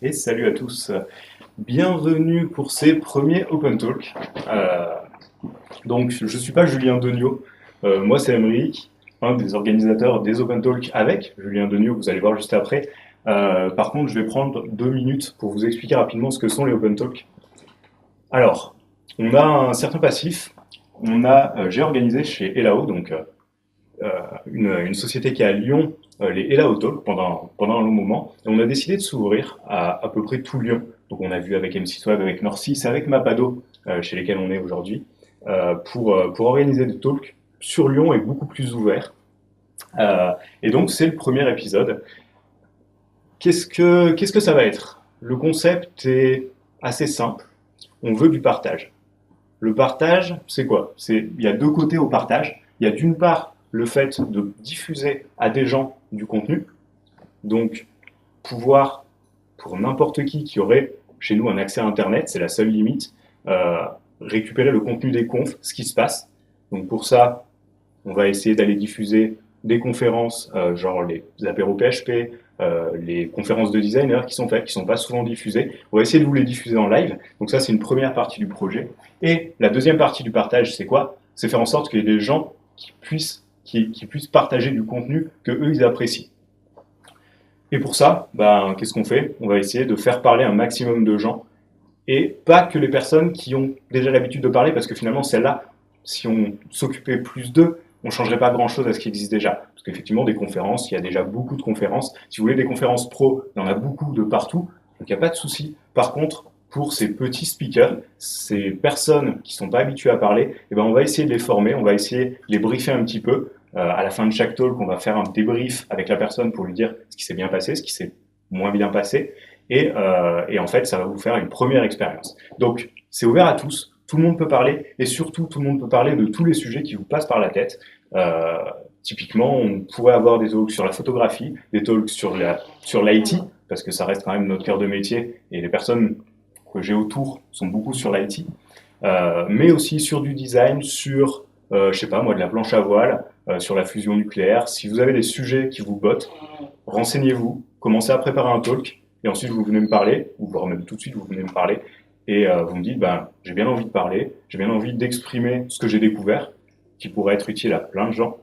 Et salut à tous. Bienvenue pour ces premiers Open Talk. Donc, je ne suis pas Julien Deniau. Moi, c'est Emeric, un des organisateurs des Open Talk avec Julien Deniau, vous allez voir juste après. Par contre, je vais prendre 2 minutes pour vous expliquer rapidement ce que sont les Open Talk. Alors, on a un certain passif. J'ai organisé chez Elao, donc une société qui est à Lyon, les Elao Talk pendant un long moment. Et on a décidé de s'ouvrir à peu près tout Lyon. Donc on a vu avec MC-Swag, avec Norcis, avec Mapado, chez lesquels on est aujourd'hui, pour organiser des talks sur Lyon et beaucoup plus ouverts. Et donc c'est le premier épisode. Qu'est-ce que ça va être? Le concept est assez simple. On veut du partage. Le partage, c'est quoi? Il y a deux côtés au partage. Il y a d'une part le fait de diffuser à des gens du contenu, donc pouvoir, pour n'importe qui aurait chez nous un accès à Internet, c'est la seule limite, récupérer le contenu des confs, ce qui se passe. Donc pour ça, on va essayer d'aller diffuser des conférences, genre les apéros PHP, les conférences de designers qui sont faites, qui sont pas souvent diffusées. On va essayer de vous les diffuser en live. Donc ça, c'est une première partie du projet. Et la deuxième partie du partage, c'est quoi? C'est faire en sorte qu'il y ait des gens qui puissent partager du contenu que eux ils apprécient. Et pour ça, qu'est-ce qu'on fait? On va essayer de faire parler un maximum de gens et pas que les personnes qui ont déjà l'habitude de parler, parce que finalement, celles-là, si on s'occupait plus d'eux, on ne changerait pas grand-chose à ce qui existe déjà. Parce qu'effectivement, des conférences, il y a déjà beaucoup de conférences. Si vous voulez des conférences pro, il y en a beaucoup de partout, donc il n'y a pas de souci. Par contre, pour ces petits speakers, ces personnes qui ne sont pas habituées à parler, on va essayer de les former, on va essayer de les briefer un petit peu. À la fin de chaque talk, on va faire un débrief avec la personne pour lui dire ce qui s'est bien passé, ce qui s'est moins bien passé. Et en fait, ça va vous faire une première expérience. Donc, c'est ouvert à tous, tout le monde peut parler, et surtout, tout le monde peut parler de tous les sujets qui vous passent par la tête. Typiquement, on pourrait avoir des talks sur la photographie, des talks sur l'IT, parce que ça reste quand même notre cœur de métier, et les personnes que j'ai autour sont beaucoup sur l'IT, mais aussi sur du design, sur, je sais pas moi, de la planche à voile, sur la fusion nucléaire. Si vous avez des sujets qui vous bottent, renseignez-vous, commencez à préparer un talk, et ensuite vous venez me parler, ou voire même tout de suite vous venez me parler, et vous me dites, j'ai bien envie de parler, j'ai bien envie d'exprimer ce que j'ai découvert, qui pourrait être utile à plein de gens,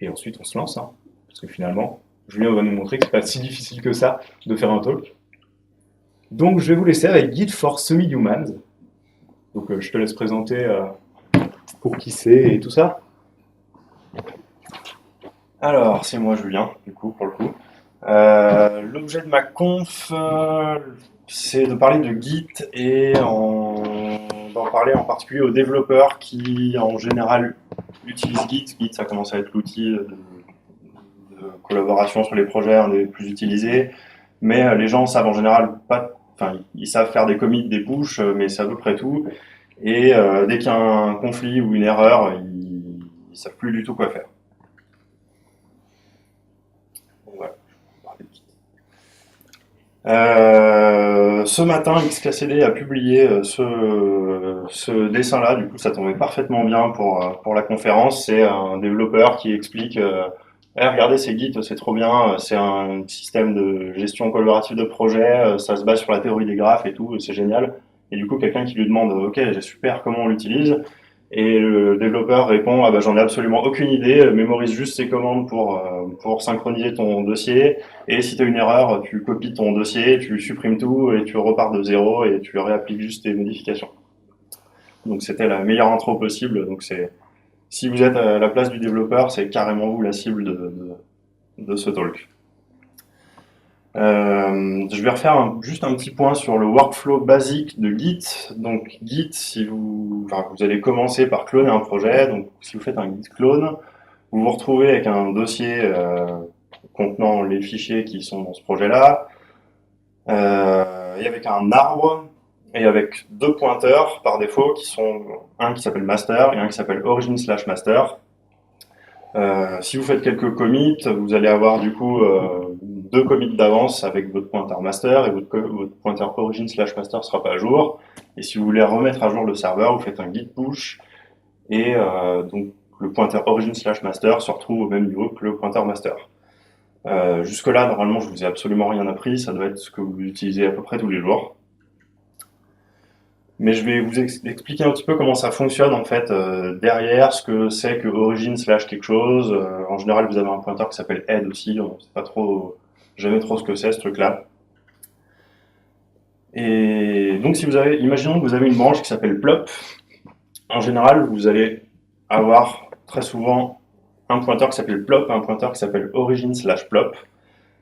et ensuite on se lance, hein, parce que finalement, Julien va nous montrer que c'est pas si difficile que ça de faire un talk. Donc je vais vous laisser avec Guide for Semi-Humans. Donc je te laisse présenter pour qui c'est et tout ça. Alors, c'est moi Julien, du coup, pour le coup. L'objet de ma conf, c'est de parler de Git et d'en parler en particulier aux développeurs qui, en général, utilisent Git. Git, ça commence à être l'outil de collaboration sur les projets, un des plus utilisés. Mais les gens savent en général pas, enfin, ils savent faire des commits, des push, mais c'est à peu près tout. Et dès qu'il y a un conflit ou une erreur, ils savent plus du tout quoi faire. Voilà. Ce matin, XKCD a publié ce dessin-là. Du coup, ça tombait parfaitement bien pour la conférence. C'est un développeur qui explique regardez, c'est Git, c'est trop bien. C'est un système de gestion collaborative de projet. Ça se base sur la théorie des graphes et tout. C'est génial. Et du coup, quelqu'un qui lui demande ok, super, comment on l'utilise? Et le développeur répond j'en ai absolument aucune idée, mémorise juste ces commandes pour synchroniser ton dossier, et si tu as une erreur, tu copies ton dossier, tu supprimes tout et tu repars de zéro et tu réappliques juste tes modifications. Donc c'était la meilleure intro possible. Donc si vous êtes à la place du développeur, c'est carrément vous la cible de ce talk. Je vais refaire juste un petit point sur le workflow basique de Git. Donc Git, si vous allez commencer par cloner un projet. Donc si vous faites un Git clone, vous vous retrouvez avec un dossier contenant les fichiers qui sont dans ce projet-là, et avec un arbre et avec deux pointeurs par défaut qui sont un qui s'appelle master et un qui s'appelle origin/master. Si vous faites quelques commits, vous allez avoir du coup deux commits d'avance avec votre pointeur master, et votre pointeur origin/master sera pas à jour. Et si vous voulez remettre à jour le serveur, vous faites un git push, et donc le pointeur origin/master se retrouve au même niveau que le pointeur master. Jusque-là, normalement, je vous ai absolument rien appris, ça doit être ce que vous utilisez à peu près tous les jours. Mais je vais vous expliquer un petit peu comment ça fonctionne en fait derrière, ce que c'est que origin slash quelque chose. En général, vous avez un pointeur qui s'appelle head aussi, on sait pas trop, jamais trop ce que c'est ce truc-là. Et donc, si vous avez, imaginons que vous avez une branche qui s'appelle plop. En général, vous allez avoir très souvent un pointeur qui s'appelle plop et un pointeur qui s'appelle origin slash plop.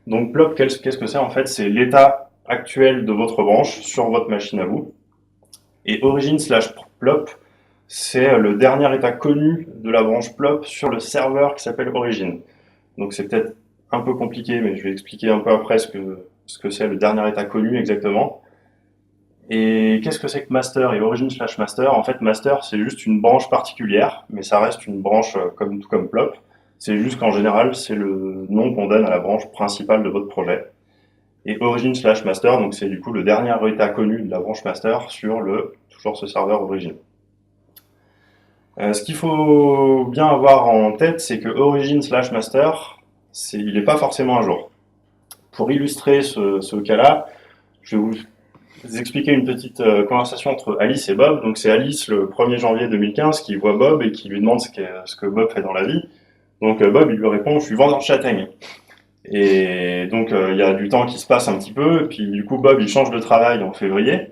Donc plop, qu'est-ce que c'est en fait? C'est l'état actuel de votre branche sur votre machine à vous. Et origin slash plop, c'est le dernier état connu de la branche plop sur le serveur qui s'appelle origin. Donc c'est peut-être un peu compliqué, mais je vais expliquer un peu après ce que c'est le dernier état connu exactement. Et qu'est-ce que c'est que master et origin slash master? En fait, master, c'est juste une branche particulière, mais ça reste une branche tout comme plop. C'est juste qu'en général, c'est le nom qu'on donne à la branche principale de votre projet. Et origin slash master, donc c'est du coup le dernier état connu de la branche master sur toujours ce serveur origin. Ce qu'il faut bien avoir en tête, c'est que origin slash master, il n'est pas forcément un jour. Pour illustrer ce cas-là, je vais vous expliquer une petite conversation entre Alice et Bob. Donc c'est Alice le 1er janvier 2015 qui voit Bob et qui lui demande ce que Bob fait dans la vie. Donc Bob il lui répond: je suis vendeur de châtaignes. Et donc il y a du temps qui se passe un petit peu, et puis du coup Bob il change de travail en février,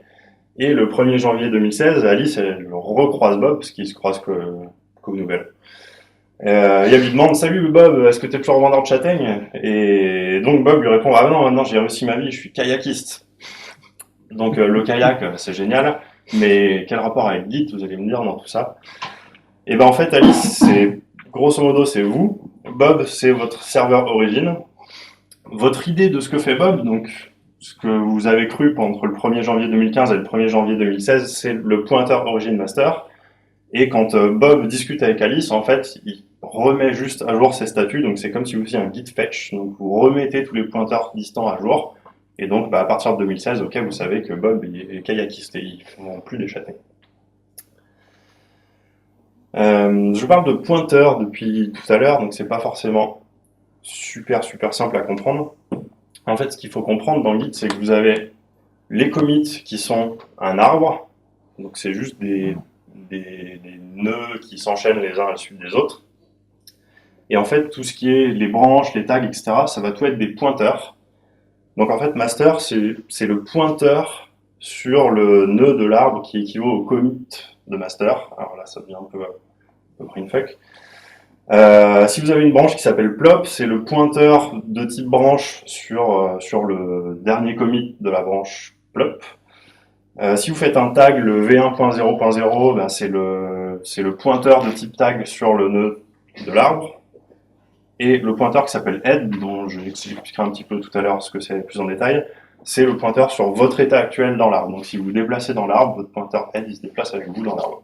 et le 1er janvier 2016, Alice elle recroise Bob, parce qu'ils se croisent qu'aux nouvelles. Et elle lui demande: salut Bob, est-ce que t'es toujours vendeur de châtaignes? Et donc Bob lui répond: ah non, maintenant j'ai réussi ma vie, je suis kayakiste. Donc le kayak c'est génial, mais quel rapport avec Git, vous allez me dire, dans tout ça? Et ben en fait Alice, c'est grosso modo c'est vous, Bob c'est votre serveur origin. Votre idée de ce que fait Bob, donc ce que vous avez cru entre le 1er janvier 2015 et le 1er janvier 2016, c'est le pointeur origin master. Et quand Bob discute avec Alice, en fait, il remet juste à jour ses statuts. Donc c'est comme si vous faisiez un git fetch. Donc vous remettez tous les pointeurs distants à jour. Et donc à partir de 2016, ok, vous savez que Bob est kayakiste et il ne vend plus des châtaignes. Je parle de pointeur depuis tout à l'heure, donc c'est pas forcément super simple à comprendre. En fait, ce qu'il faut comprendre dans Git, c'est que vous avez les commits qui sont un arbre, donc c'est juste des nœuds qui s'enchaînent les uns à la suite des autres. Et en fait, tout ce qui est les branches, les tags, etc., ça va tout être des pointeurs. Donc en fait, master, c'est le pointeur sur le nœud de l'arbre qui équivaut au commit de master. Alors là, ça devient un peu brainfuck. Si vous avez une branche qui s'appelle plop, c'est le pointeur de type branche sur le dernier commit de la branche plop. Si vous faites un tag, le v1.0.0, ben c'est le pointeur de type tag sur le nœud de l'arbre. Et le pointeur qui s'appelle head, dont je expliquerai un petit peu tout à l'heure ce que c'est plus en détail, c'est le pointeur sur votre état actuel dans l'arbre. Donc si vous vous déplacez dans l'arbre, votre pointeur head il se déplace avec vous dans l'arbre.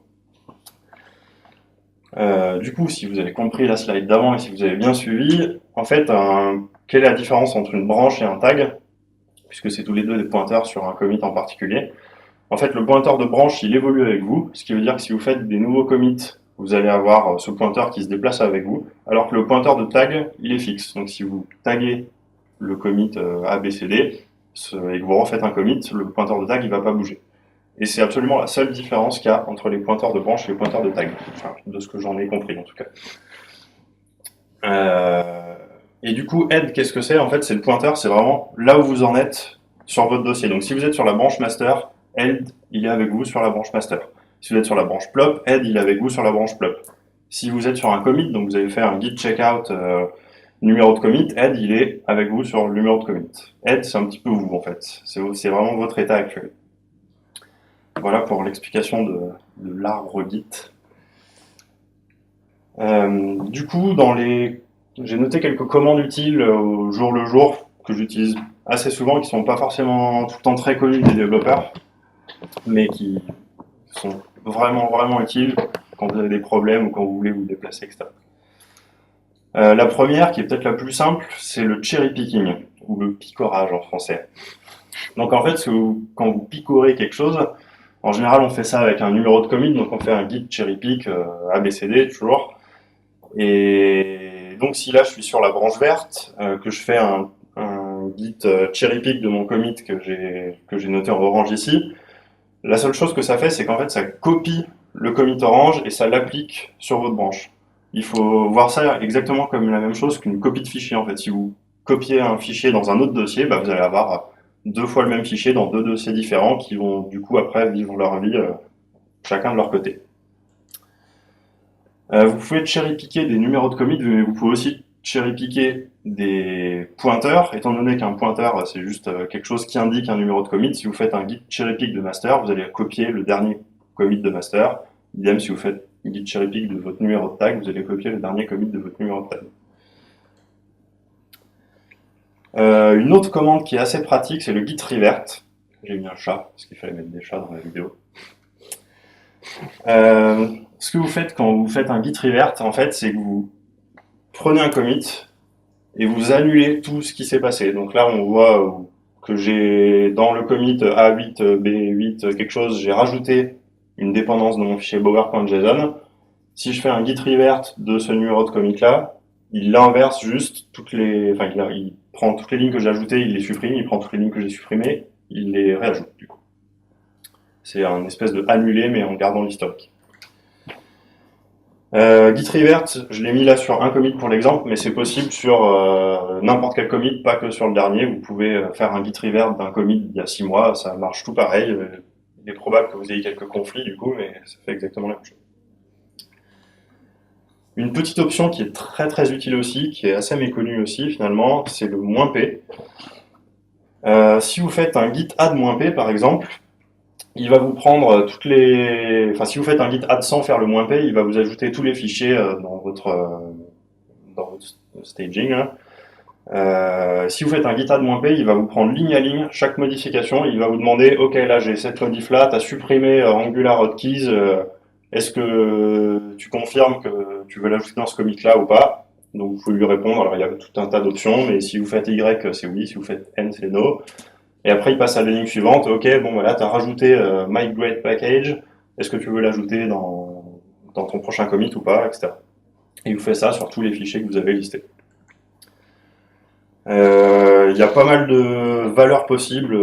Du coup, si vous avez compris la slide d'avant et si vous avez bien suivi, en fait, quelle est la différence entre une branche et un tag, puisque c'est tous les deux des pointeurs sur un commit en particulier. En fait, le pointeur de branche, il évolue avec vous, ce qui veut dire que si vous faites des nouveaux commits, vous allez avoir ce pointeur qui se déplace avec vous, alors que le pointeur de tag, il est fixe. Donc si vous taguez le commit ABCD et que vous refaites un commit, le pointeur de tag, il va pas bouger. Et c'est absolument la seule différence qu'il y a entre les pointeurs de branche et les pointeurs de tag, enfin, de ce que j'en ai compris en tout cas. Et du coup, head, qu'est-ce que c'est? En fait, c'est le pointeur, c'est vraiment là où vous en êtes sur votre dossier. Donc si vous êtes sur la branche master, head, il est avec vous sur la branche master. Si vous êtes sur la branche plop, head, il est avec vous sur la branche plop. Si vous êtes sur un commit, donc vous avez fait un git checkout numéro de commit, head, il est avec vous sur le numéro de commit. Head, c'est un petit peu vous en fait. C'est vraiment votre état actuel. Voilà pour l'explication de l'arbre Git. Du coup, j'ai noté quelques commandes utiles au jour le jour que j'utilise assez souvent, qui sont pas forcément tout le temps très connues des développeurs, mais qui sont vraiment utiles quand vous avez des problèmes ou quand vous voulez vous déplacer, etc. La première, qui est peut-être la plus simple, c'est le cherry picking, ou le picorage en français. Donc en fait, quand vous picorez quelque chose, en général, on fait ça avec un numéro de commit, donc on fait un git cherry pick ABCD toujours. Et donc si là je suis sur la branche verte, que je fais un git cherry pick de mon commit que j'ai noté en orange ici, la seule chose que ça fait, c'est qu'en fait ça copie le commit orange et ça l'applique sur votre branche. Il faut voir ça exactement comme la même chose qu'une copie de fichier en fait. Si vous copiez un fichier dans un autre dossier, bah, vous allez avoir deux fois le même fichier dans deux dossiers différents qui vont du coup après vivre leur vie chacun de leur côté. Vous pouvez cherry-picker des numéros de commit, mais vous pouvez aussi cherry-picker des pointeurs, étant donné qu'un pointeur c'est juste quelque chose qui indique un numéro de commit. Si vous faites un git cherry-pick de master, vous allez copier le dernier commit de master. Idem, si vous faites un git cherry-pick de votre numéro de tag, vous allez copier le dernier commit de votre numéro de tag. Une autre commande qui est assez pratique, c'est le git revert. J'ai mis un chat, parce qu'il fallait mettre des chats dans la vidéo. Ce que vous faites quand vous faites un git revert, en fait, c'est que vous prenez un commit et vous annulez tout ce qui s'est passé. Donc là, on voit que j'ai dans le commit A8, B8, quelque chose, j'ai rajouté une dépendance dans mon fichier bower.json. Si je fais un git revert de ce numéro de commit là, il inverse juste il prend toutes les lignes que j'ai ajoutées, il les supprime, il prend toutes les lignes que j'ai supprimées, il les réajoute du coup. C'est un espèce de annulé mais en gardant l'historique. Git revert, je l'ai mis là sur un commit pour l'exemple, mais c'est possible sur n'importe quel commit, pas que sur le dernier. Vous pouvez faire un git revert d'un commit d'il y a 6 mois, ça marche tout pareil. Il est probable que vous ayez quelques conflits du coup, mais ça fait exactement la même chose. Une petite option qui est très très utile aussi, qui est assez méconnue aussi finalement, c'est le "-p". Si vous faites un git add "-p par exemple, il va vous prendre si vous faites un git add sans faire le "-p, il va vous ajouter tous les fichiers dans votre staging. Si vous faites un git add "-p, il va vous prendre ligne à ligne chaque modification. Il va vous demander, ok, là j'ai cette modif là, t'as supprimé Angular hotkeys. Est-ce que tu confirmes que tu veux l'ajouter dans ce commit là ou pas? Donc vous pouvez lui répondre. Alors il y a tout un tas d'options, mais si vous faites Y, c'est oui. Si vous faites N, c'est no. Et après, il passe à la ligne suivante. Ok, bon, voilà, tu as rajouté migrate package. Est-ce que tu veux l'ajouter dans ton prochain commit ou pas, etc. Et il vous fait ça sur tous les fichiers que vous avez listés. Il y a pas mal de valeurs possibles.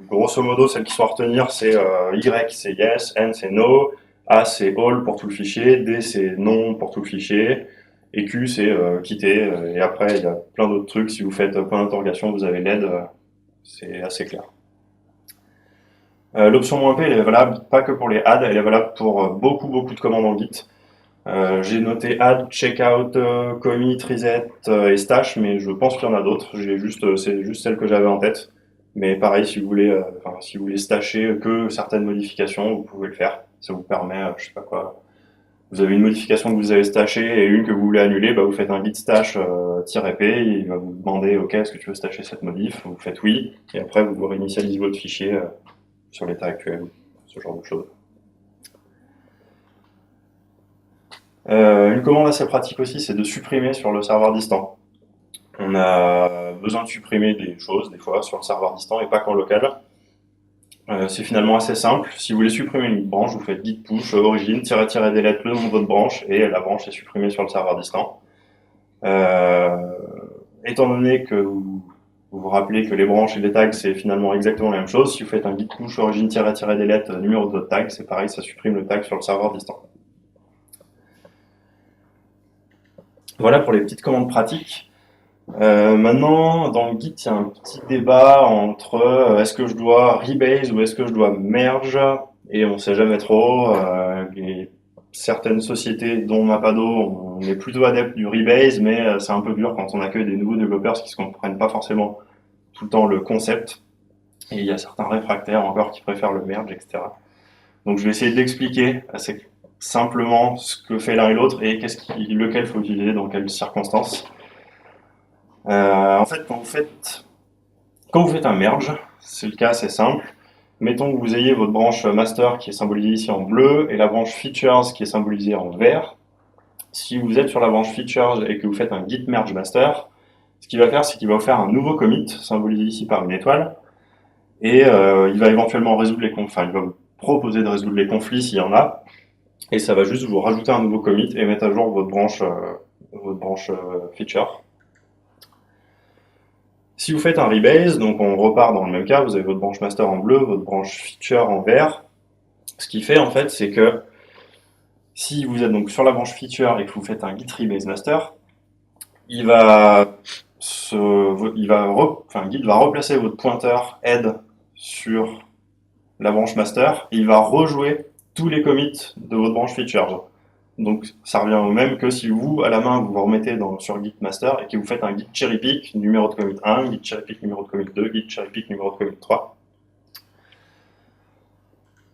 Grosso modo, celles qui sont à retenir, c'est Y, c'est yes, N, c'est no, A, c'est all pour tout le fichier, D, c'est non pour tout le fichier, et Q, c'est quitter. Et après, il y a plein d'autres trucs. Si vous faites point d'interrogation, vous avez l'aide. C'est assez clair. L'option "-p, elle est valable pas que pour les add, elle est valable pour beaucoup de commandes en Git. J'ai noté add, checkout, commit, reset et stash, mais je pense qu'il y en a d'autres. C'est juste celle que j'avais en tête. Mais pareil, si vous voulez stasher que certaines modifications, vous pouvez le faire. Ça vous permet, je sais pas quoi. Vous avez une modification que vous avez stashée et une que vous voulez annuler, bah vous faites un git stash -p, et il va vous demander, ok, est-ce que tu veux stasher cette modif? Vous faites oui, et après vous réinitialisez votre fichier sur l'état actuel, ce genre de choses. Une commande assez pratique aussi, c'est de supprimer sur le serveur distant. On a besoin de supprimer des choses, des fois, sur le serveur distant et pas qu'en local. C'est finalement assez simple. Si vous voulez supprimer une branche, vous faites git push origine, --delete le nom de votre branche, et la branche est supprimée sur le serveur distant. Étant donné que vous vous rappelez que les branches et les tags, c'est finalement exactement la même chose, si vous faites un git push origine --delete numéro de votre tag, c'est pareil, ça supprime le tag sur le serveur distant. Voilà pour les petites commandes pratiques. Maintenant, dans le Git, il y a un petit débat entre est-ce que je dois rebase ou est-ce que je dois merge, et on sait jamais trop. Certaines sociétés, dont Mapado, on est plutôt adepte du rebase, mais c'est un peu dur quand on accueille des nouveaux développeurs qui ne comprennent pas forcément tout le temps le concept. Et il y a certains réfractaires encore qui préfèrent le merge, etc. Donc je vais essayer de l'expliquer assez simplement ce que fait l'un et l'autre et lequel faut utiliser dans quelles circonstances. En fait, quand vous faites un merge, c'est le cas assez simple. Mettons que vous ayez votre branche master qui est symbolisée ici en bleu et la branche features qui est symbolisée en vert. Si vous êtes sur la branche features et que vous faites un git merge master, ce qu'il va faire, c'est qu'il va vous faire un nouveau commit, symbolisé ici par une étoile, et il va éventuellement résoudre il va vous proposer de résoudre les conflits s'il y en a, et ça va juste vous rajouter un nouveau commit et mettre à jour votre branche votre branche feature. Si vous faites un rebase, donc on repart dans le même cas, vous avez votre branche master en bleu, votre branche feature en vert. Ce qui fait en fait, c'est que si vous êtes donc sur la branche feature et que vous faites un git rebase master, Git va replacer votre pointeur head sur la branche master et il va rejouer tous les commits de votre branche feature. Donc ça revient au même que si vous, à la main, vous vous remettez sur Git master et que vous faites un git cherry pick numéro de commit 1, git cherry pick numéro de commit 2, git cherry pick numéro de commit 3.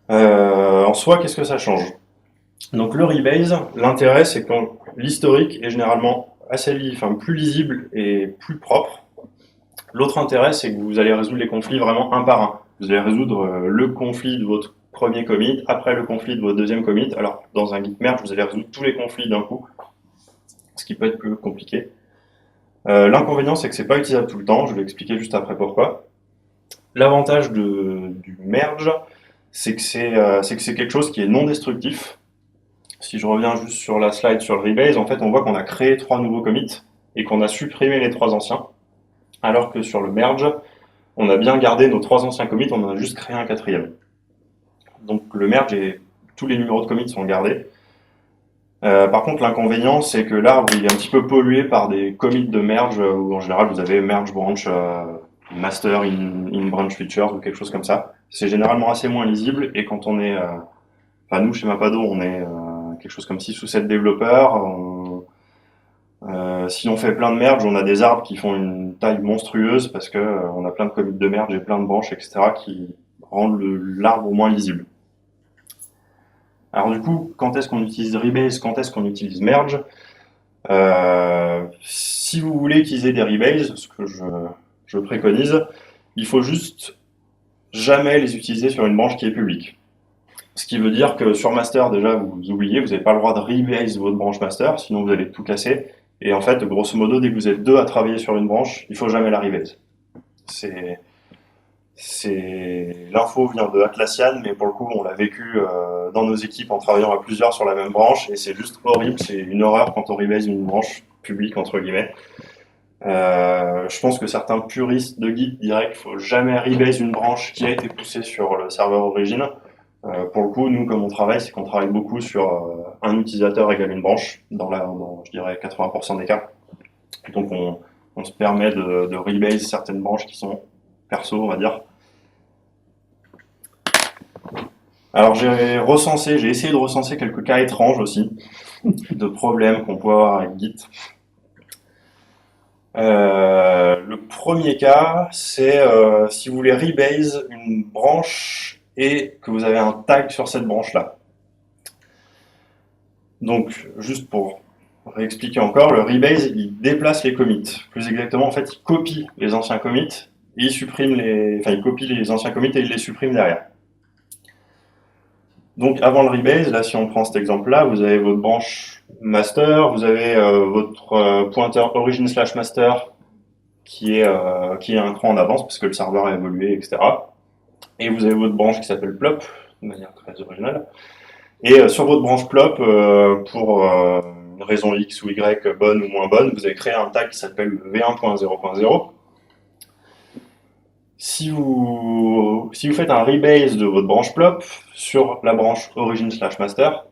En soi, qu'est-ce que ça change? Donc le rebase, l'intérêt c'est que l'historique est généralement plus lisible et plus propre. L'autre intérêt c'est que vous allez résoudre les conflits vraiment un par un. Vous allez résoudre le conflit de votre premier commit, après le conflit de votre deuxième commit. Alors dans un git merge, vous allez résoudre tous les conflits d'un coup, ce qui peut être plus compliqué. L'inconvénient c'est que c'est pas utilisable tout le temps, je vais expliquer juste après pourquoi. L'avantage du merge, c'est que c'est quelque chose qui est non destructif. Si je reviens juste sur la slide sur le rebase, en fait, on voit qu'on a créé 3 nouveaux commits et qu'on a supprimé les 3 anciens. Alors que sur le merge, on a bien gardé nos 3 anciens commits, on en a juste créé un 4e. Donc le merge, tous les numéros de commits sont gardés. Par contre, l'inconvénient, c'est que l'arbre, il est un petit peu pollué par des commits de merge, où en général, vous avez merge branch, master in branch features ou quelque chose comme ça. C'est généralement assez moins lisible et quand on est... nous, chez Mapado, on est quelque chose comme 6 ou 7 développeurs. Si on fait plein de merge, on a des arbres qui font une taille monstrueuse parce que on a plein de commits de merge et plein de branches, etc., qui rendent l'arbre moins lisible. Alors du coup, quand est-ce qu'on utilise rebase, quand est-ce qu'on utilise merge? Si vous voulez utiliser des rebases, ce que je préconise, il faut juste jamais les utiliser sur une branche qui est publique. Ce qui veut dire que sur master, déjà, vous oubliez, vous n'avez pas le droit de rebase votre branche master, sinon vous allez tout casser. Et en fait, grosso modo, dès que vous êtes 2 à travailler sur une branche, il faut jamais la rebase. L'info vient de Atlassian, mais pour le coup, on l'a vécu dans nos équipes en travaillant à plusieurs sur la même branche, et c'est juste horrible, c'est une horreur quand on rebase une branche publique, entre guillemets. Je pense que certains puristes de Git diraient qu'il faut jamais rebase une branche qui a été poussée sur le serveur origine. Pour le coup, nous, comme on travaille, c'est qu'on travaille beaucoup sur un utilisateur égale une branche, dans je dirais, 80% des cas. Donc, on se permet de rebase certaines branches qui sont perso, on va dire. Alors, j'ai essayé de recenser quelques cas étranges aussi, de problèmes qu'on peut avoir avec Git. Le premier cas, c'est si vous voulez rebase une branche et que vous avez un tag sur cette branche-là. Donc, juste pour réexpliquer encore, le rebase, il déplace les commits. Plus exactement, en fait, il copie les anciens commits et il copie les anciens commits et il les supprime derrière. Donc, avant le rebase, là, si on prend cet exemple-là, vous avez votre branche master, vous avez votre pointeur origin/master qui est un cran en avance parce que le serveur a évolué, etc. Et vous avez votre branche qui s'appelle plop, de manière très originale. Et sur votre branche plop, pour une raison X ou Y, bonne ou moins bonne, vous avez créé un tag qui s'appelle v1.0.0. Si vous faites un rebase de votre branche plop sur la branche origin/master,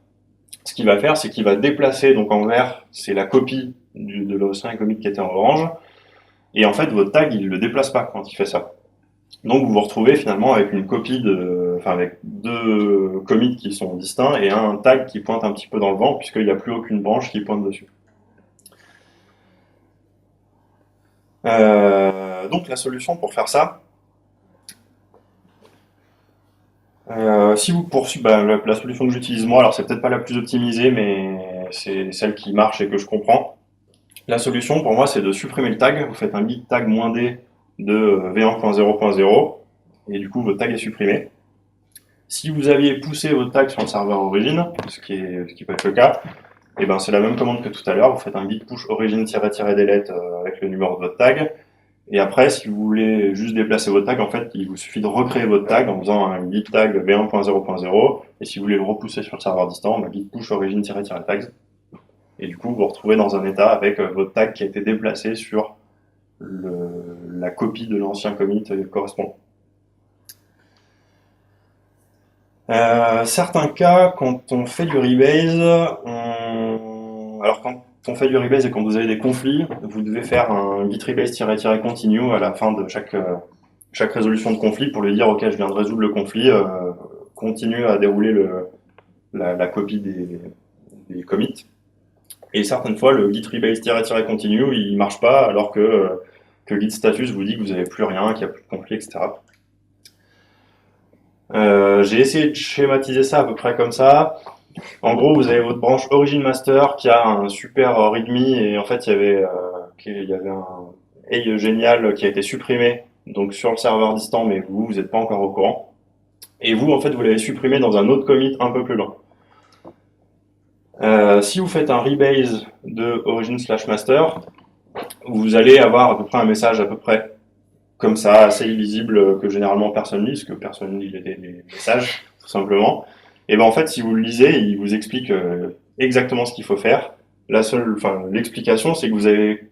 ce qu'il va faire, c'est qu'il va déplacer, donc en vert, c'est la copie de l'ancien commit qui était en orange, et en fait, votre tag, il le déplace pas quand il fait ça. Donc, vous vous retrouvez finalement avec avec 2 commits qui sont distincts et un tag qui pointe un petit peu dans le vent, puisqu'il n'y a plus aucune branche qui pointe dessus. Donc, la solution pour faire ça, si vous poursuivez, la solution que j'utilise moi, alors c'est peut-être pas la plus optimisée, mais c'est celle qui marche et que je comprends. La solution pour moi, c'est de supprimer le tag. Vous faites un git tag -d de v1.0.0 et du coup votre tag est supprimé. Si vous aviez poussé votre tag sur le serveur origine, ce qui peut être le cas, et ben c'est la même commande que tout à l'heure. Vous faites un git push origin-delete avec le numéro de votre tag. Et après, si vous voulez juste déplacer votre tag, en fait, il vous suffit de recréer votre tag en faisant un git tag v1.0.0. Et si vous voulez le repousser sur le serveur distant, git push origin-tags. Et du coup, vous vous retrouvez dans un état avec votre tag qui a été déplacé sur la copie de l'ancien commit correspondant. Certains cas, quand on fait du rebase, alors quand on fait du rebase et quand vous avez des conflits, vous devez faire un git rebase-continue à la fin de chaque résolution de conflit pour lui dire ok, je viens de résoudre le conflit, continue à dérouler la copie des commits. Et certaines fois, le git rebase-continue il marche pas alors que git status vous dit que vous n'avez plus rien, qu'il n'y a plus de conflit, etc. J'ai essayé de schématiser ça à peu près comme ça. En gros, vous avez votre branche origin master qui a un super readme et en fait, il y avait un hey génial qui a été supprimé donc sur le serveur distant, mais vous n'êtes pas encore au courant. Et vous, en fait, vous l'avez supprimé dans un autre commit un peu plus loin. Si vous faites un rebase de origin/master, vous allez avoir à peu près un message à peu près comme ça, assez illisible, que généralement personne lit, parce que personne lit les messages, tout simplement. Et ben en fait, si vous le lisez, il vous explique exactement ce qu'il faut faire. L'explication, c'est que vous avez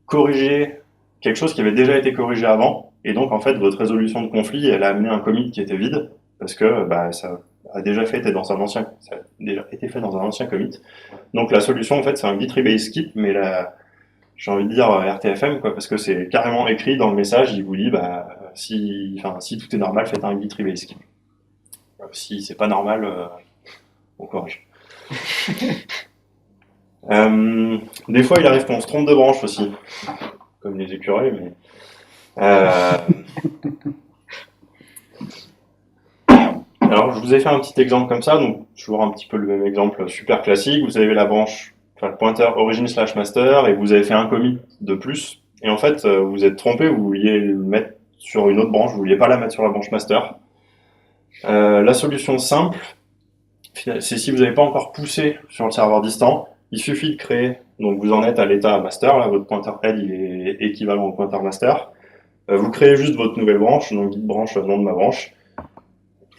corrigé quelque chose qui avait déjà été corrigé avant, et donc en fait, votre résolution de conflit, elle a amené un commit qui était vide, parce que ça a déjà été fait dans un ancien commit. Donc la solution, en fait, c'est un git rebase skip, mais j'ai envie de dire RTFM, quoi, parce que c'est carrément écrit dans le message, il vous dit, si tout est normal, faites un git rebase skip. Si c'est pas normal, on corrige. Des fois, il arrive qu'on se trompe de branche aussi, comme les écureuils, mais alors, je vous ai fait un petit exemple comme ça, donc toujours un petit peu le même exemple super classique. Vous avez la branche, le pointeur origin/master, et vous avez fait un commit de plus. Et en fait, vous êtes trompé, vous vouliez le mettre sur une autre branche, vous vouliez pas la mettre sur la branche master. La solution simple, c'est si vous n'avez pas encore poussé sur le serveur distant, il suffit de créer, donc vous en êtes à l'état master, là, votre pointeur head il est équivalent au pointeur master. Vous créez juste votre nouvelle branche, donc git branche, nom de ma branche.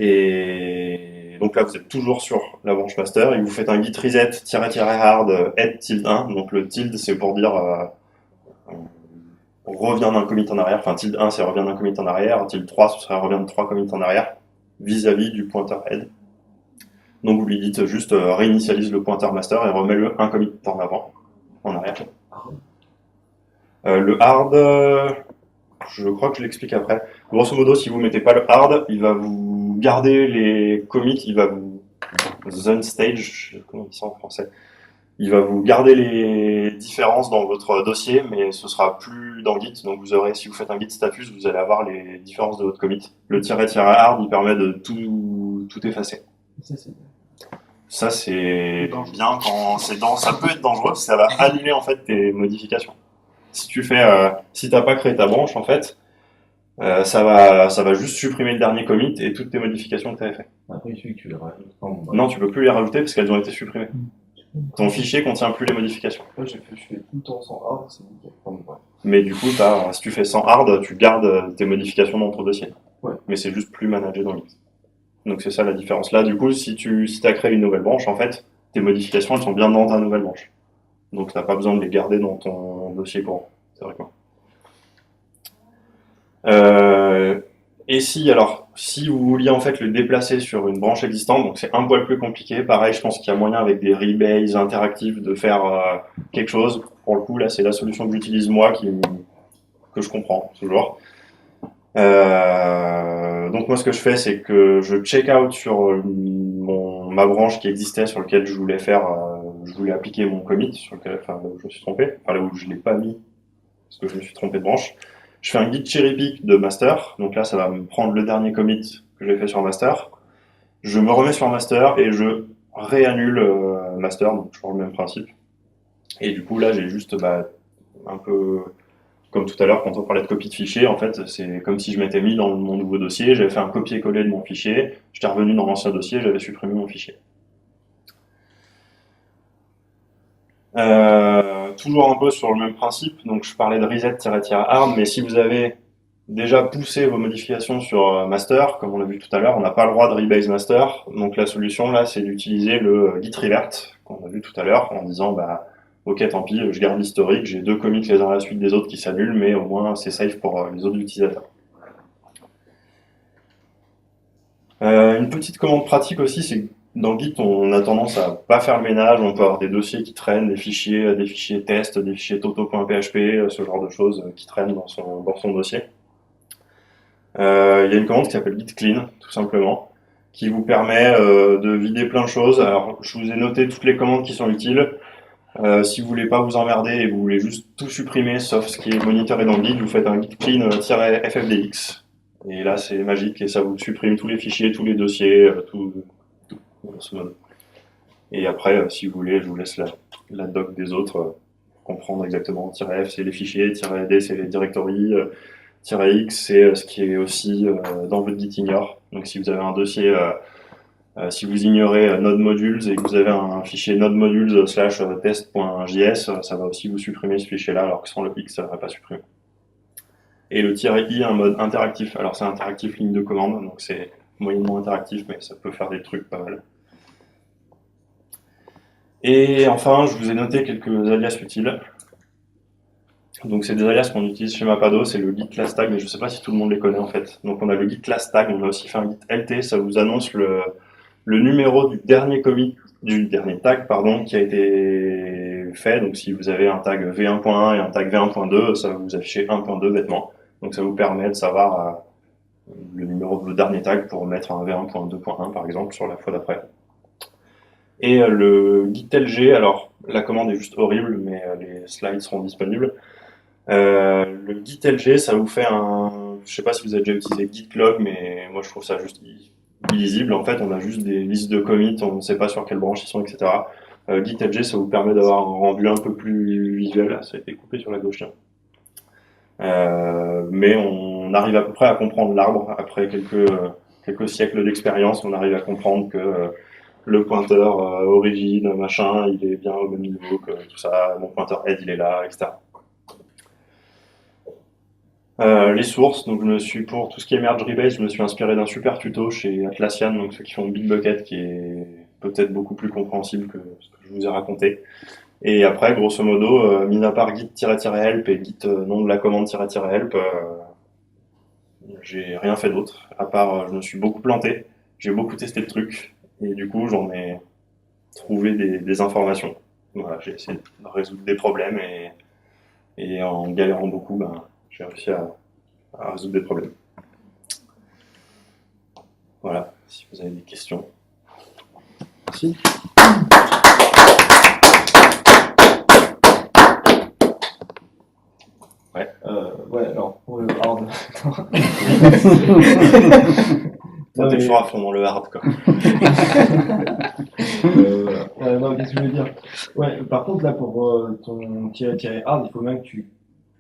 Et donc là, vous êtes toujours sur la branche master et vous faites un git reset-hard head-1. Donc le tilde, c'est pour dire revient d'un commit en arrière. Enfin, tilde 1, c'est revient d'un commit en arrière. Tilde 3, ce serait revient de 3 commits en arrière vis-à-vis du pointeur head. Donc vous lui dites juste réinitialise le pointeur master et remets-le un commit en avant, en arrière. Le hard, je crois que je l'explique après. Grosso modo, si vous mettez pas le hard, il va vous garder les commits, il va vous unstage, comment on dit ça en français, il va vous garder les différences dans votre dossier, mais ce sera plus dans Git. Donc vous aurez, si vous faites un Git status, vous allez avoir les différences de votre commit. Le -hard, il permet de tout effacer. Ça c'est bien quand c'est ça peut être dangereux, ça va annuler en fait tes modifications. Si tu si t'as pas créé ta branche en fait, ça va juste supprimer le dernier commit et toutes tes modifications que tu avais fait. Après, il suffit que tu les rajoutes. Non, tu peux plus les rajouter parce qu'elles ont été supprimées. Ton fichier contient plus les modifications. Là, je fais tout le temps sans hard, c'est nickel. Mais du coup, si tu fais sans hard, tu gardes tes modifications dans ton dossier. Ouais. Mais c'est juste plus managé dans Git. Donc c'est ça la différence. Là, du coup, si t'as créé une nouvelle branche, en fait, tes modifications, elles sont bien dans ta nouvelle branche. Donc t'as pas besoin de les garder dans ton dossier courant. C'est vrai quoi. Et si vous vouliez en fait le déplacer sur une branche existante, donc c'est un poil plus compliqué. Pareil, je pense qu'il y a moyen avec des rebases interactifs de faire quelque chose. Pour le coup, là, c'est la solution que j'utilise moi, que je comprends toujours. Donc moi, ce que je fais, c'est que je check out sur ma branche qui existait, sur laquelle je voulais appliquer mon commit, là où je me suis trompé, là où je l'ai pas mis parce que je me suis trompé de branche. Je fais un git cherry pick de master, donc là ça va me prendre le dernier commit que j'ai fait sur master. Je me remets sur master et je réannule master, donc toujours le même principe. Et du coup là j'ai juste un peu comme tout à l'heure quand on parlait de copie de fichier, en fait c'est comme si je m'étais mis dans mon nouveau dossier, j'avais fait un copier-coller de mon fichier, j'étais revenu dans l'ancien dossier, j'avais supprimé mon fichier. Toujours un peu sur le même principe, donc je parlais de reset-hard, mais si vous avez déjà poussé vos modifications sur master, comme on l'a vu tout à l'heure, on n'a pas le droit de rebase master, donc la solution là c'est d'utiliser le git revert qu'on a vu tout à l'heure en disant ok, tant pis, je garde l'historique, j'ai 2 commits les uns à la suite des autres qui s'annulent, mais au moins c'est safe pour les autres utilisateurs. Une petite commande pratique aussi, c'est que dans Git, on a tendance à pas faire le ménage, on peut avoir des dossiers qui traînent, des fichiers tests, des fichiers toto.php, ce genre de choses qui traînent dans son dossier. Il y a une commande qui s'appelle git clean, tout simplement, qui vous permet de vider plein de choses. Alors, je vous ai noté toutes les commandes qui sont utiles. Si vous voulez pas vous emmerder et vous voulez juste tout supprimer, sauf ce qui est monitoré dans le Git, vous faites un git clean-ffdx. Et là, c'est magique et ça vous supprime tous les fichiers, tous les dossiers, tout, grosso modo. Et après, si vous voulez, je vous laisse la doc des autres pour comprendre exactement. -f, c'est les fichiers, -d, c'est les directories, -x, c'est ce qui est aussi dans votre git ignore. Donc, si vous avez un dossier, si vous ignorez node modules et que vous avez un fichier node modules / test.js, ça va aussi vous supprimer ce fichier-là, alors que sans le x, ça ne va pas supprimer. Et le -i, un mode interactif. Alors, c'est interactif ligne de commande, donc c'est moyennement interactif, mais ça peut faire des trucs pas mal. Et enfin, je vous ai noté quelques alias utiles. Donc, c'est des alias qu'on utilise chez Mapado, c'est le git class tag, mais je ne sais pas si tout le monde les connaît en fait. Donc, on a le git class tag, on a aussi fait un git lt, ça vous annonce le numéro du dernier commit, du dernier tag, pardon, qui a été fait. Donc, si vous avez un tag v1.1 et un tag v1.2, ça va vous afficher 1.2 bêtement. Donc, ça vous permet de savoir le numéro de le dernier tag pour mettre un v1.2.1 par exemple sur la fois d'après. Et le git lg, alors la commande est juste horrible, mais les slides seront disponibles. Le git lg, ça vous fait je sais pas si vous avez déjà utilisé gitlog, mais moi je trouve ça juste illisible. En fait, on a juste des listes de commits, on ne sait pas sur quelle branche ils sont, etc. Git lg, ça vous permet d'avoir un rendu un peu plus visuel. Ça a été coupé sur la gauche, tiens. Mais on arrive à peu près à comprendre l'arbre après quelques siècles d'expérience. On arrive à comprendre que le pointeur origine, machin, il est bien au même niveau que tout ça. Mon pointeur head, il est là, etc. Les sources, donc pour tout ce qui est merge rebase, je me suis inspiré d'un super tuto chez Atlassian, donc ceux qui font Bitbucket, qui est peut-être beaucoup plus compréhensible que ce que je vous ai raconté. Et après, grosso modo, mis à part git-help et git nom de la commande -help, j'ai rien fait d'autre, à part je me suis beaucoup planté, j'ai beaucoup testé de trucs, et du coup j'en ai trouvé des informations. Voilà, j'ai essayé de résoudre des problèmes, et en galérant beaucoup, j'ai réussi à résoudre des problèmes. Voilà, si vous avez des questions. Merci. Ouais, alors pour le hard. Toi, t'es toujours à fond dans le hard, quoi. Non, qu'est-ce que je veux dire? Ouais, par contre, là, pour ton hard, il faut même que tu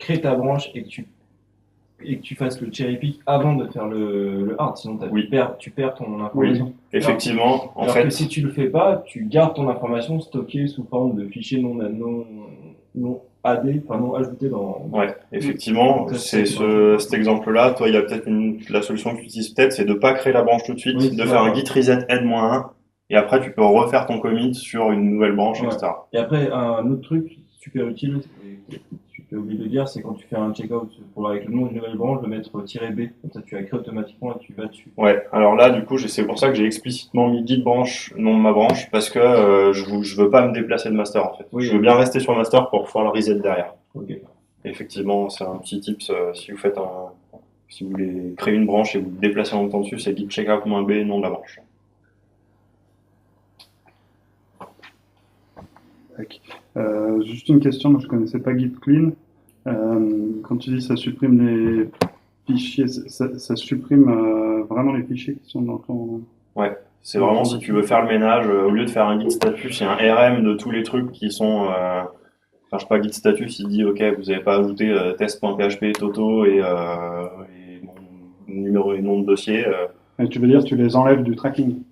crées ta branche et que tu fasses le cherry pick avant de faire le hard, sinon tu perds ton information. Oui, effectivement, alors que si tu le fais pas, tu gardes ton information stockée sous forme de fichier non AD, enfin non ajouté dans. Ouais, effectivement, c'est cet exemple-là. Toi, il y a peut-être la solution que tu utilises peut-être, c'est de pas créer la branche tout de suite, Oui, de faire un git reset n-1, et après tu peux refaire ton commit sur une nouvelle branche, etc. Et après, un autre truc super utile, tu peux oublier de dire, c'est quand tu fais un checkout avec le nom d'une nouvelle branche, de mettre -b, comme ça tu as créé automatiquement et tu vas dessus. Ouais, alors là, du coup, c'est pour ça que j'ai explicitement mis git branche, nom de ma branche, parce que je veux pas me déplacer de master, en fait. Oui, je veux bien rester sur master pour pouvoir le reset derrière. Ok. Effectivement, c'est un petit tips, si vous voulez créer une branche et vous vous déplacez en même temps dessus, c'est git checkout -b, nom de la branche. Juste une question, moi je connaissais pas git clean. Quand tu dis ça supprime les fichiers, ça supprime vraiment les fichiers qui sont dans ton... Ouais, c'est vraiment si tu veux faire le ménage, au lieu de faire un git status, il y a un RM de tous les trucs qui sont... Enfin, je sais pas, git status, il dit, ok, vous n'avez pas ajouté test.php, toto et numéro et nom de dossier. Et tu veux dire, tu les enlèves du tracking?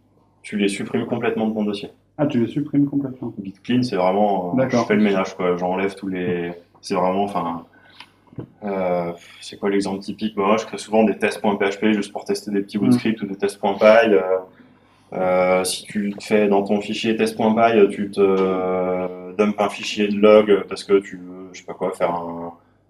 Tu les supprimes complètement de ton dossier. Ah, tu les supprimes complètement. Git clean, c'est vraiment, je D'accord. fais le ménage, quoi. J'enlève tous les, c'est vraiment, enfin, c'est quoi l'exemple typique? Moi, je crée souvent des tests.php juste pour tester des petits bouts de script ou des tests.py. Si tu te fais dans ton fichier test.py, tu te dump un fichier de log parce que tu veux, je sais pas quoi,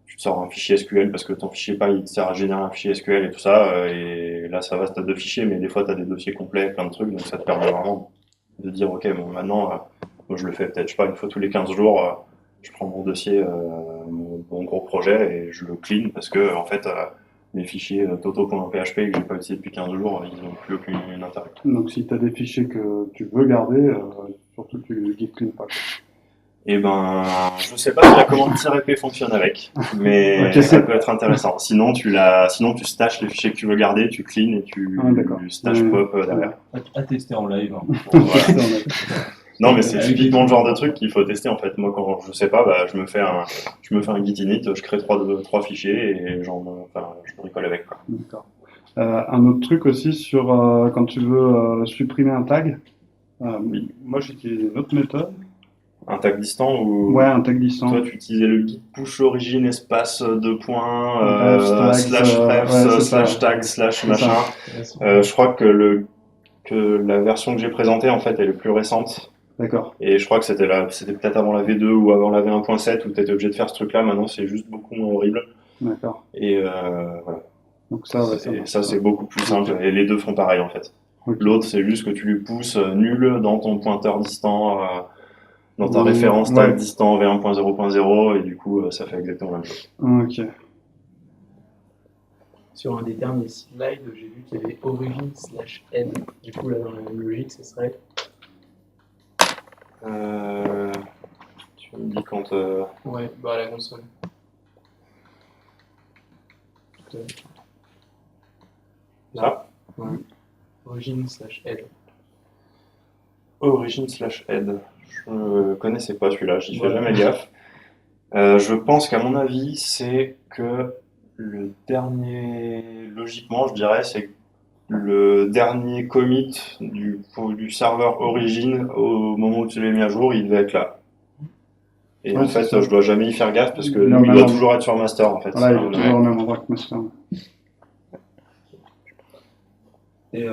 tu te sors un fichier SQL parce que ton fichier pas il te sert à générer un fichier SQL et tout ça, et là ça va, t'as 2 fichiers, mais des fois t'as des dossiers complets, plein de trucs, donc ça te permet vraiment de dire ok, bon maintenant, moi je le fais peut-être, je sais pas, une fois tous les 15 jours, je prends mon dossier, mon gros projet et je le clean parce que en fait les fichiers toto.php que j'ai pas utilisé depuis 15 jours, ils n'ont plus aucun intérêt. Donc si tu as des fichiers que tu veux garder, surtout tu git clean pas. Et ben, je sais pas si la commande -ep fonctionne avec, mais Ok. ça peut être intéressant. Sinon tu stashes les fichiers que tu veux garder, tu clean et tu d'accord. stash pop derrière. À tester en live. Hein. Voilà. Non, mais c'est typiquement le genre de truc qu'il faut tester en fait. Moi, quand je sais pas, bah, je me fais un git init, je crée trois fichiers et je bricole avec, quoi. D'accord. Un autre truc aussi sur quand tu veux supprimer un tag. Oui. Moi j'utilise une autre méthode. Un tag distant ou Ouais, un tag distant. toi tu utilisais le git push origin espace deux points Refs, tags, slash refs ouais, c'est slash ça. tag slash C'est machin. Je crois que la version que j'ai présentée en fait elle est plus récente. D'accord. Et je crois que c'était peut-être avant la V2 ou avant la V1.7 où tu étais obligé de faire ce truc-là. Maintenant, c'est juste beaucoup moins horrible. D'accord. Et voilà. Donc ça, ouais, ça marche. Ça, c'est beaucoup plus simple. Et les deux font pareil, en fait. Ok. L'autre, c'est juste que tu lui pousses nul dans ton pointeur distant, dans ta Mmh, référence tag ouais. distant V1.0.0. Et du coup, ça fait exactement la même chose. Ok. Sur un des derniers slides, j'ai vu qu'il y avait origin/n. Du coup, là, dans la même logique, ce serait. Tu me dis quand. Ouais, bah à la console. Là, Ouais. Origin/l. origin/head. Je connaissais pas celui-là, j'y fais Voilà. jamais gaffe. Je pense qu'à mon avis, c'est que le dernier, logiquement, je dirais, c'est le dernier commit du serveur origin au moment où tu l'as mis à jour, il devait être là. Et Ouais, en fait, c'est ça. je dois jamais y faire gaffe parce que Non, lui, il non, doit non. toujours être sur master en fait. Voilà, il est Ouais. toujours au même endroit que master. Et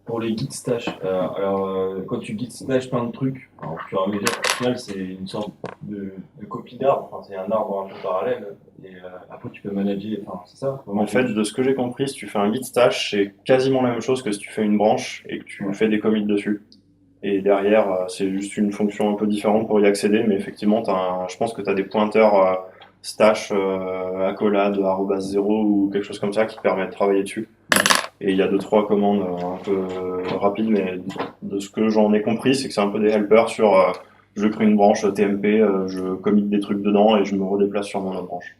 pour les git stash, quand tu git stash plein de trucs, alors, au fur et à mesure, au final, c'est une sorte de copie d'arbre, enfin, c'est un arbre un peu parallèle, et après tu peux manager, enfin, c'est ça. En fait, de ce que j'ai compris, si tu fais un git stash, c'est quasiment la même chose que si tu fais une branche et que tu fais des commits dessus. Et derrière, c'est juste une fonction un peu différente pour y accéder, mais effectivement, je pense que tu as des pointeurs stash, accolade, @0 ou quelque chose comme ça qui te permet de travailler dessus. Et il y a 2-3 commandes un peu rapides, mais de ce que j'en ai compris, c'est que c'est un peu des helpers sur je crée une branche TMP, je commit des trucs dedans et je me redéplace sur mon autre branche.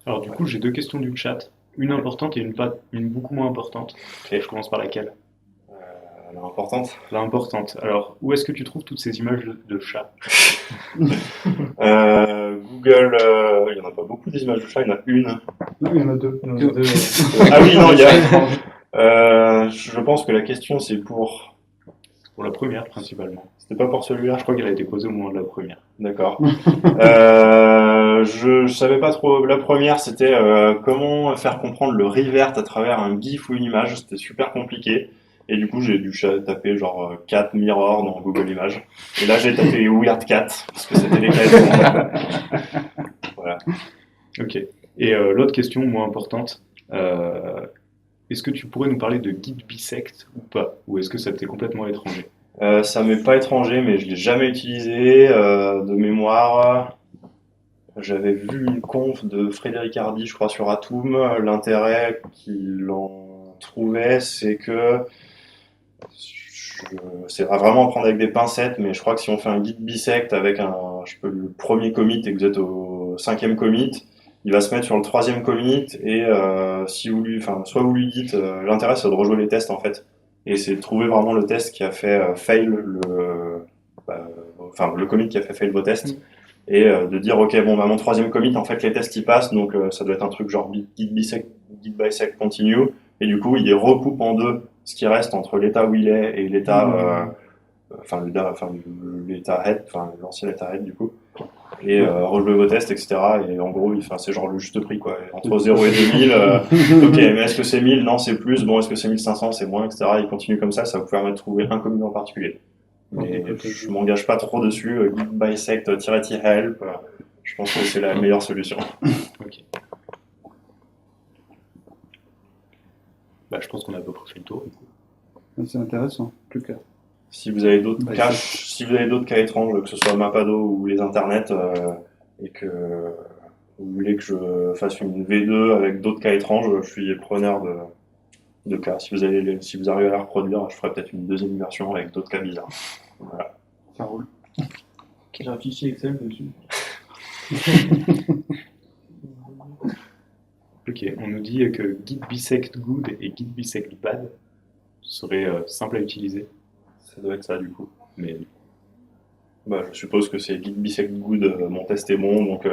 Alors du coup, j'ai deux questions du chat. Une importante et une beaucoup moins importante. Ok. Je commence par laquelle? Elle est importante. La importante. Alors, où est-ce que tu trouves toutes ces images de chats? Google, il y en a pas beaucoup des images de chat, il y en a une. Non, il y en a deux. Ah oui, non, il y a. Je pense que la question c'est pour. Pour la première, principalement. C'était pas pour celui-là, Je crois qu'elle a été posée au moment de la première. D'accord. Je savais pas trop. La première, c'était comment faire comprendre le revert à travers un GIF ou une image. C'était super compliqué. Et du coup, j'ai dû taper genre cat mirror dans Google Images. Et là, j'ai tapé weird cat parce que c'était les cats. Voilà. Ok. Et l'autre question, moins importante, est-ce que tu pourrais nous parler de Git bisect ou pas? Ou est-ce que ça t'est complètement étranger? Ça m'est pas étranger, mais je l'ai jamais utilisé de mémoire. J'avais vu une conf de Frédéric Hardy, je crois, sur Atom. L'intérêt qu'il en trouvait, c'est que c'est à vraiment prendre avec des pincettes, mais je crois que si on fait un git bisect avec le premier commit et que vous êtes au 5e commit, il va se mettre sur le 3e commit et soit vous lui dites, l'intérêt c'est de rejouer les tests en fait, et c'est de trouver vraiment le test qui a fait fail le commit qui a fait fail vos tests. Et de dire ok bon mon 3e commit en fait les tests y passent, donc ça doit être un truc genre git bisect continue, et du coup il recoupe en deux ce qui reste entre l'état où il est et l'état l'état head, l'ancien état head du coup, et rejouer vos tests, etc. Et en gros c'est genre le juste prix quoi, entre 0 et 2000. Ok, mais est-ce que c'est 1000? Non, c'est plus. Bon, est-ce que c'est 1500? C'est moins, etc. Il continue comme ça va vous permettre de trouver un commit en particulier. Mais je m'engage pas trop dessus. Git bisect-help, je pense que c'est la meilleure solution. Ok. Bah, je pense qu'on a à peu près fait le tour. C'est intéressant, plus clair. Si vous avez d'autres Bisect. caches, si vous avez d'autres cas étranges, que ce soit Mapado ou les internets, et que vous voulez que je fasse une V2 avec d'autres cas étranges, je suis preneur de cas. Si vous arrivez à les reproduire, je ferai peut-être une deuxième version avec d'autres cas bizarres. Voilà. Ça roule. J'ai un fichier Excel dessus. Ok, on nous dit que git bisect good et git bisect bad seraient simples à utiliser. Ça doit être ça du coup. Mais Bah, je suppose que c'est git bisect good, mon test est bon, donc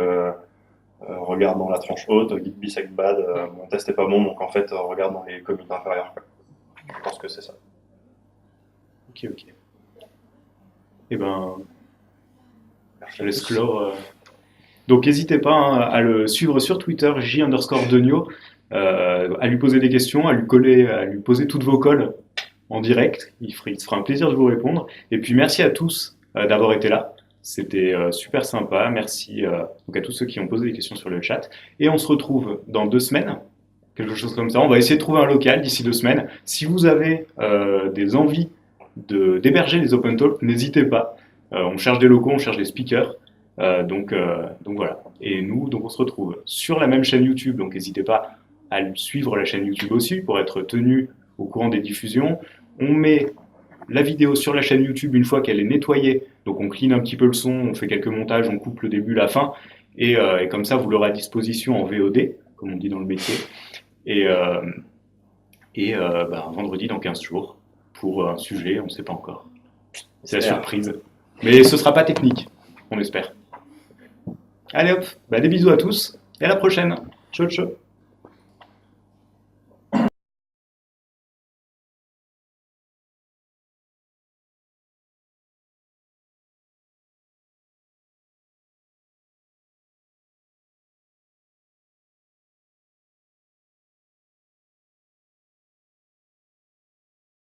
regarde dans la tranche haute, git bisect bad, mon test est pas bon, donc en fait regarde dans les commits inférieurs. Quoi. Je pense que c'est ça. ok. Eh ben, je laisse clore. Donc n'hésitez pas hein, à le suivre sur Twitter, j_Denio, à lui poser des questions, à lui poser toutes vos colles en direct. Il se fera un plaisir de vous répondre. Et puis merci à tous d'avoir été là. C'était super sympa. Merci donc à tous ceux qui ont posé des questions sur le chat. Et on se retrouve dans 2 semaines, quelque chose comme ça. On va essayer de trouver un local d'ici 2 semaines. Si vous avez des envies d'héberger les Open Talk, n'hésitez pas. On cherche des locaux, on cherche des speakers. Donc voilà. Et nous, donc on se retrouve sur la même chaîne YouTube. Donc n'hésitez pas à suivre la chaîne YouTube aussi pour être tenu au courant des diffusions. On met la vidéo sur la chaîne YouTube une fois qu'elle est nettoyée. Donc on clean un petit peu le son, on fait quelques montages, on coupe le début, la fin. Et comme ça, vous l'aurez à disposition en VOD, comme on dit dans le métier. Et vendredi dans 15 jours pour un sujet, on ne sait pas encore. C'est la surprise. Mais ce ne sera pas technique, on espère. Allez hop, des bisous à tous et à la prochaine. Ciao ciao.